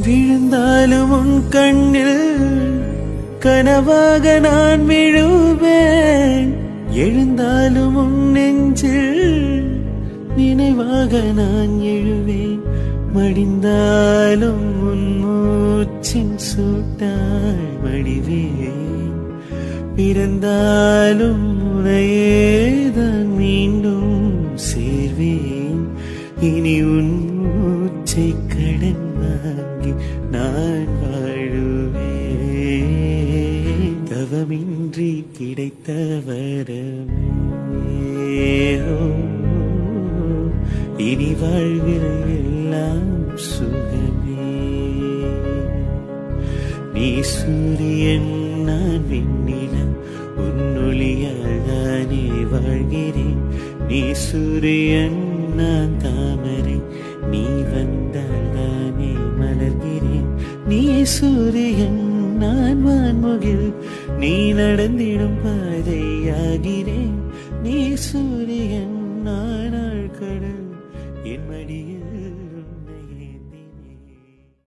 விழுந்தாலும் உன் கண்ணில் கனவாக நான் விழுவேன். எழுந்தாலும் உன் நெஞ்சில் நினைவாக நான் எழுவேன். மடிந்தாலும் உன் மூச்சின் சூட்டாய் மடிவேன். பிறந்தாலும் உனையேதான் மீண்டும் சேர்வேன். இனி உன் மூச்சை கடன் வாங்கி நான் வாழுவேன். தவமின்றி கிடைத்த வரமே இனி வாழ்வில் எல்லாம் சுகமே. நீ சூரியன் நான் வெண்ணிலம், உன்னொளியால் தானே வாழ்கிறேன். நீ சூரியன் நான் தாமரை, நீ வந்தால் தானே மலர்கிறேன். நீ சூரியன் நான் வான்முகில், நீ நடந்திடும் பாதையாகிறேன். நீ சூரியன் நான் ஆழ்கடல், என் மடியில்